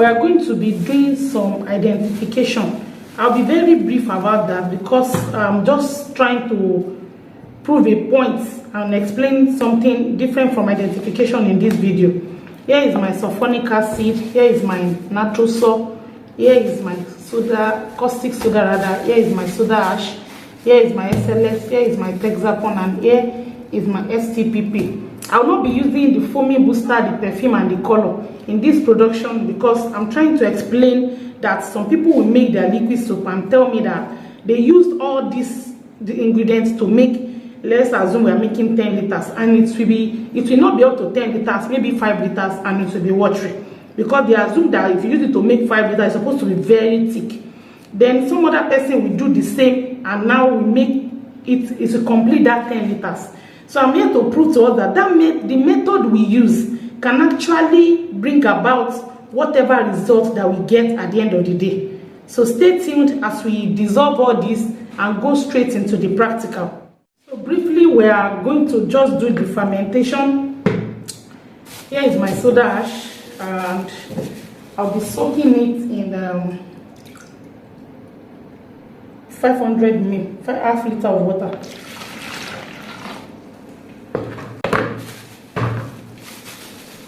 we are going to be doing some identification. I'll be very brief about that because I'm just trying to prove a point and explain something different from identification in this video. Here is my sulfonic acid, here is my nitrosol, here is my soda, caustic soda rather, here is my soda ash, here is my SLS, here is my Texapon, and here is my STPP. I will not be using the foaming booster, the perfume, and the color in this production because I'm trying to explain that some people will make their liquid soap and tell me that they used all the ingredients to make, let's assume we are making 10 liters, and it will not be up to 10 liters, maybe 5 liters, and it will be watery because they assume that if you use it to make 5 liters, it's supposed to be very thick. Then some other person will do the same, and now we make it to complete that 10 liters. So I'm here to prove to us that the method we use can actually bring about whatever result that we get at the end of the day. So stay tuned as we dissolve all this and go straight into the practical. So briefly, we are going to just do the fermentation. Here is my soda ash, and I'll be soaking it in 500 ml, half liter of water.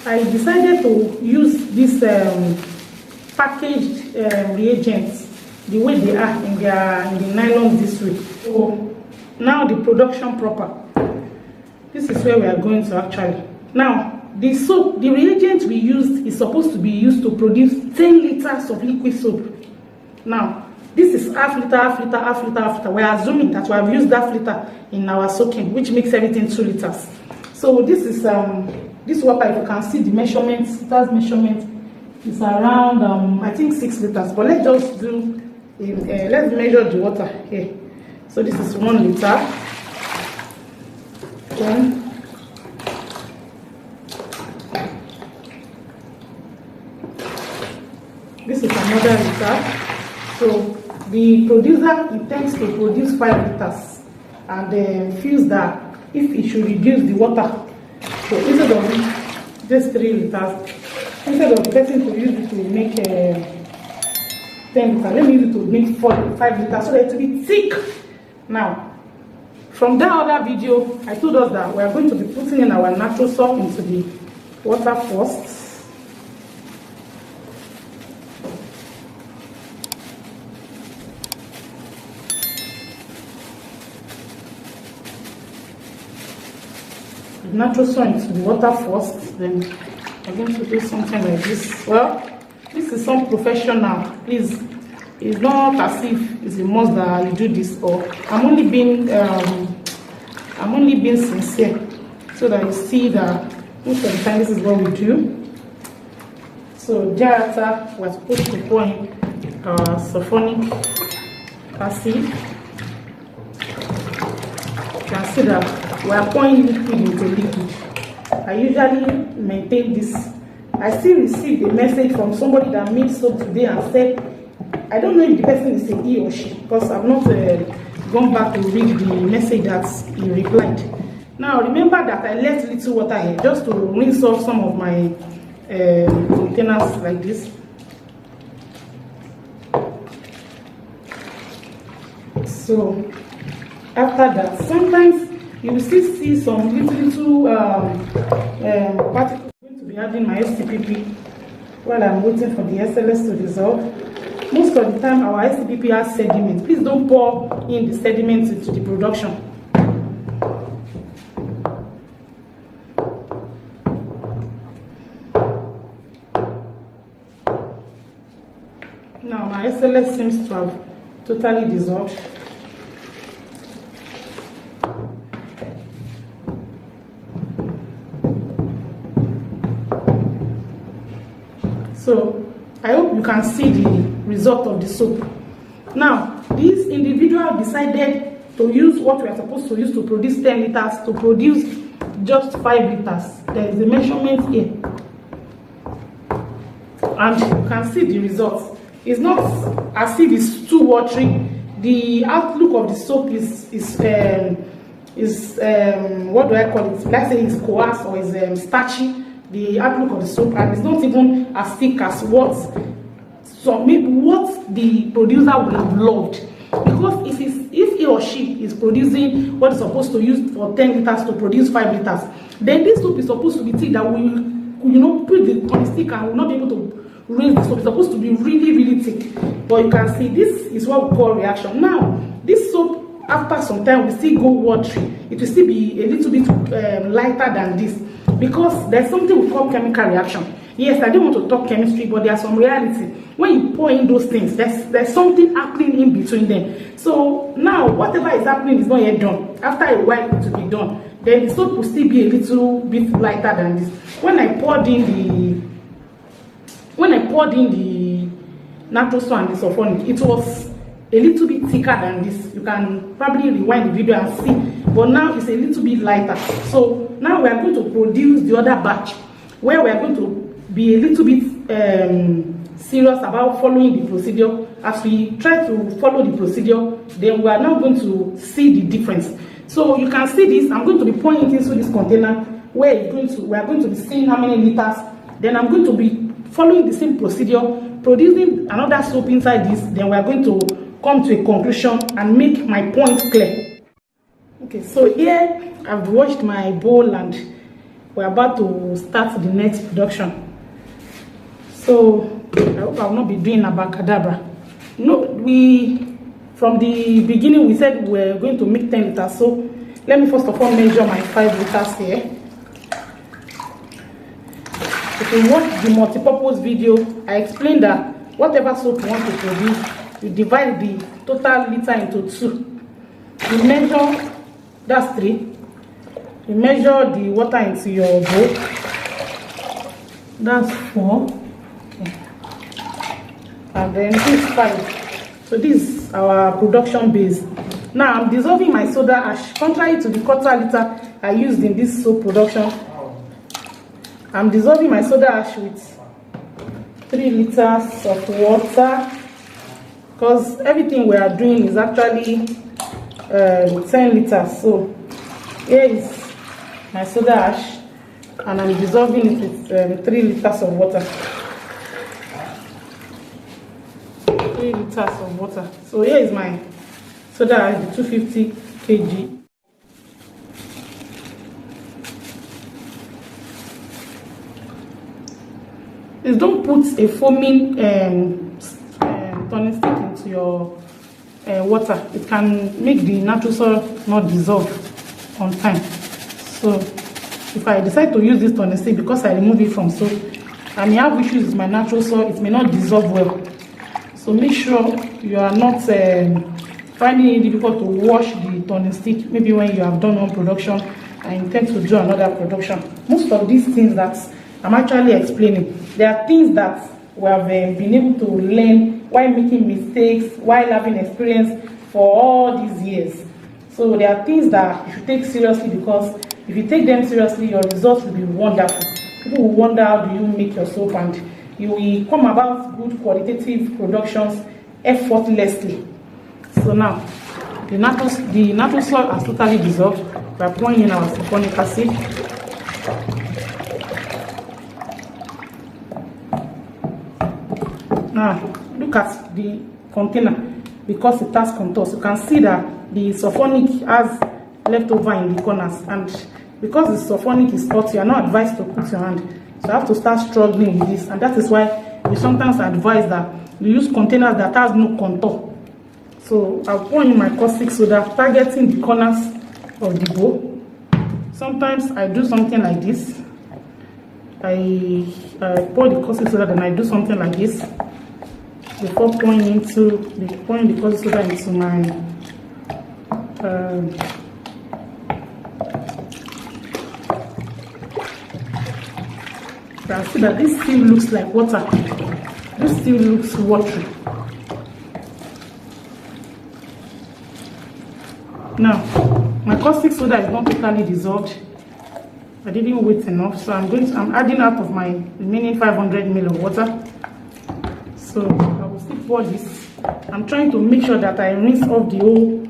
I decided to use this packaged reagents the way they are in the nylon this way. So now the production proper. This is where we are going to actually. Now the soap, the reagent we used is supposed to be used to produce 10 liters of liquid soap. Now this is half liter, half liter, half liter, half liter. We are assuming that we have used half liter in our soaking, which makes everything 2 liters. So this is this water, if you can see the measurements, that's measurement is around I think 6 liters. But let's just do let's measure the water here. So this is 1 liter. Then this is another liter. So the producer intends to produce 5 liters and feels that if it should reduce the water, so instead of just 3 liters, instead of getting to use it to make 10 liters, let me use it to make 5 liters so that it will be thick. Now, from that other video, I told us that we are going to be putting in our natural salt into the water first. Natural salt into the water first, then I'm going to do something like this. Well, this is some professional. Please, it's not as if it's a must that you do this, or I'm only being sincere so that you see that most of the time this is what we do. So thereafter, we're supposed to pour in our sulfonic acid. You can see that we are pouring liquid into liquid. I usually maintain this. I still received a message from somebody that made soap today and said, I don't know if the person is a he or she, because I've not gone back to read the message that he replied. Now remember that I left little water here just to rinse off some of my containers like this. So after that, sometimes you will still see some little particles. I'm going to be adding my STPP while I'm waiting for the SLS to dissolve. Most of the time our STPP has sediment. Please don't pour in the sediments into the production. Now my SLS seems to have totally dissolved. So I hope you can see the result of the soap. Now this individual decided to use what we are supposed to use to produce 10 liters to produce just 5 liters. There is a measurement here, and you can see the results. It's not as if it's too watery. The outlook of the soap is what do I call it? Let's say it's coarse or is starchy. the outlook of the soap, and it's not even as thick as what the producer would have loved. Because if he or she is producing what is supposed to use for 10 liters to produce 5 liters, then this soap is supposed to be thick that will, put the on the stick and will not be able to raise the soap. It's supposed to be really, really thick. But you can see this is what we call reaction. Now, this soap, after some time, will still go watery. It will still be a little bit lighter than this, because there's something we call chemical reaction. Yes, I don't want to talk chemistry, but there's some reality. When you pour in those things, there's something happening in between them. So now, whatever is happening is not yet done. After a while, it will be done. Then the soap will still be a little bit lighter than this. When I poured in the natural soap and the sulfonic, it was a little bit thicker than this. You can probably rewind the video and see. But now it's a little bit lighter. So now we are going to produce the other batch, where we are going to be a little bit serious about following the procedure. As we try to follow the procedure, then we are now going to see the difference. So you can see this. I'm going to be pouring it into this container where we are going to be seeing how many liters. Then I'm going to be following the same procedure, producing another soap inside this. Then we are going to come to a conclusion and make my point clear. Okay, so here I've washed my bowl and we're about to start the next production. So I hope I will not be doing abracadabra. No, from the beginning we said we're going to make 10 liters. So let me first of all measure my 5 liters here. If you watch the multi-purpose video, I explained that whatever soap you want to produce, you divide the total liter into 2. You measure, that's 3. You measure the water into your bowl, that's 4. And then this 5. So this is our production base. Now I'm dissolving my soda ash. Contrary to the 1/4 liter I used in this soap production, I'm dissolving my soda ash with 3 liters of water, because everything we are doing is actually 10 liters. So here is my soda ash, and I'm dissolving it with 3 liters of water. 3 liters of water. So here is my soda ash, 250 kg. Please don't put a foaming turning stick into your water. It can make the natural soil not dissolve on time. So if I decide to use this turning stick, because I remove it from soap, I may have issues with my natural soil. It may not dissolve well. So make sure you are not finding it difficult to wash the turning stick. Maybe when you have done one production and intend to do another production. Most of these things that I'm actually explaining, there are things that we have been able to learn while making mistakes, while having experience for all these years. So there are things that you should take seriously, because if you take them seriously, your results will be wonderful. People will wonder, how do you make your soap, and you will come about good qualitative productions effortlessly. So now the natural soil has totally dissolved. We are pouring in our sulfonic acid. Now look at the container, because it has contours. You can see that the sulfonic has leftover in the corners, and because the sulfonic is hot, you are not advised to put your hand. So I have to start struggling with this, and that is why we sometimes advise that you use containers that has no contour. So I'll pour in my caustic soda, targeting the corners of the bowl. Sometimes I do something like this. I pour the caustic soda, then I do something like this before pouring the caustic soda into my you can see that this still looks like water. This still looks watery. Now, my caustic soda is not totally dissolved. I didn't wait enough, so I'm adding out of my remaining 500 ml of water. So I will still pour this. I'm trying to make sure that I rinse off the whole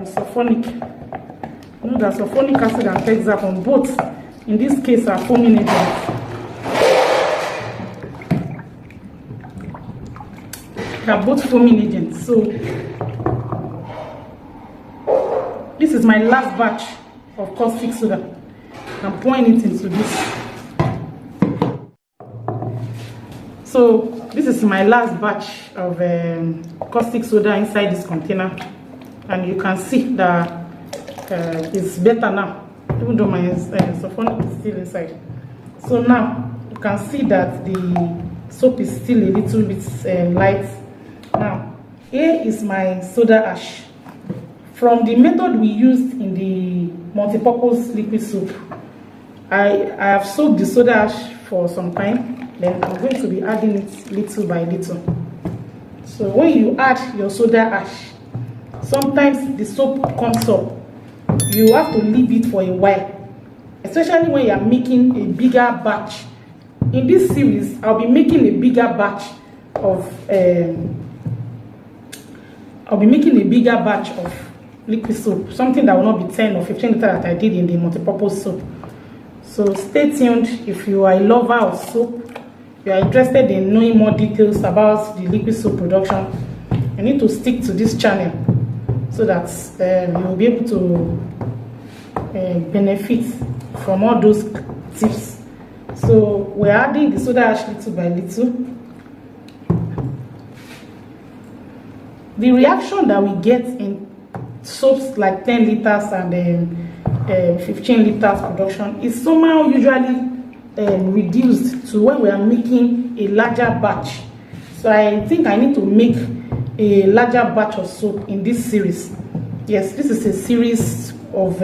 sulfonic. You know that sulfonic acid and hexapon both, in this case, are foaming agents. They are both foaming agents. So this is my last batch of caustic soda. I'm pouring it into this. So this is my last batch of caustic soda inside this container, and you can see that it's better now, even though my sulfonic is still inside. So now you can see that the soap is still a little bit light. Now here is my soda ash from the method we used in the multi-purpose liquid soap. I have soaked the soda ash for some time. Then I'm going to be adding it little by little. So when you add your soda ash, sometimes the soap comes up. You have to leave it for a while, especially when you are making a bigger batch. In this series, I'll be making a bigger batch of liquid soap, something that will not be 10 or 15 liters that I did in the multi-purpose soap. So stay tuned. If you are a lover of soap, you are interested in knowing more details about the liquid soap production, you need to stick to this channel so that you will be able to benefit from all those tips. So we're adding the soda ash little by little. The reaction that we get in soaps like 10 liters and 15 liters production is somehow usually reduced to when we are making a larger batch. So I think I need to make a larger batch of soap in this series. Yes, this is a series of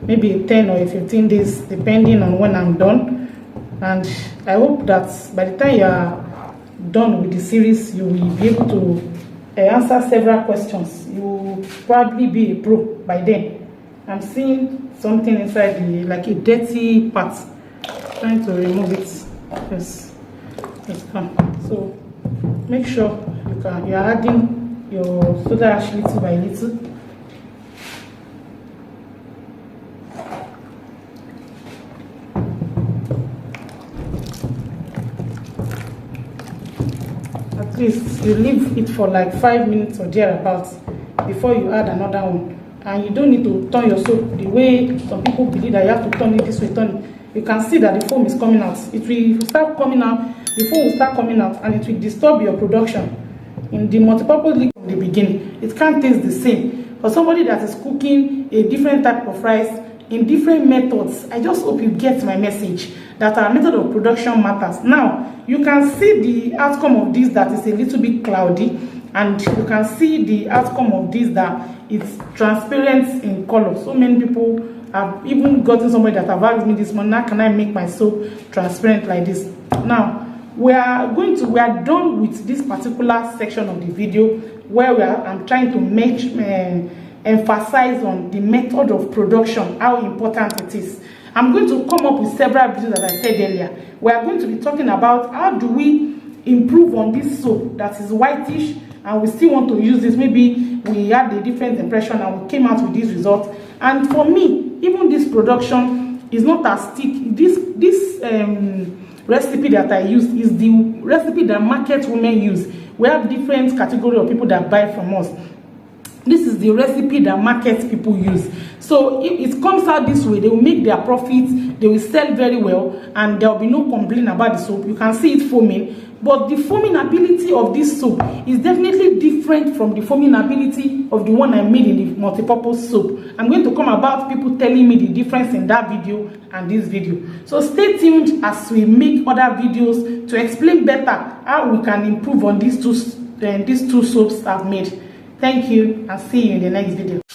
maybe 10 or 15 days depending on when I'm done, and I hope that by the time you are done with the series, you will be able to answer several questions. You will probably be a pro by then. I'm seeing something inside the, like a dirty part. Trying to remove it. Yes, it's fine. So make sure you are adding your soda ash little by little. At least you leave it for like 5 minutes or thereabouts before you add another one. And you don't need to turn your soap the way some people believe that you have to turn it this way. Turn it. You can see that the foam is coming out. It will start coming out, the foam will start coming out, and it will disturb your production. In the multi-purpose liquid from the beginning, it can't taste the same. For somebody that is cooking a different type of rice in different methods, I just hope you get my message that our method of production matters. Now, you can see the outcome of this that is a little bit cloudy, and you can see the outcome of this that it's transparent in color. So many people I've even gotten somebody that have asked me this morning, how can I make my soap transparent like this? Now, we are done with this particular section of the video where I'm trying to emphasize on the method of production, how important it is. I'm going to come up with several videos that I said earlier. We are going to be talking about how do we improve on this soap that is whitish and we still want to use this. Maybe we had a different impression and we came out with this result. And for me, even this production is not as thick. This recipe that I used is the recipe that market women use. We have different category of people that buy from us. This is the recipe that market people use. So if it comes out this way, they will make their profits, they will sell very well, and there will be no complaint about the soap. You can see it foaming. But the foaming ability of this soap is definitely different from the foaming ability of the one I made in the multi-purpose soap. I'm going to come about people telling me the difference in that video and this video. So stay tuned as we make other videos to explain better how we can improve on these two soaps I've made. Thank you, and see you in the next video.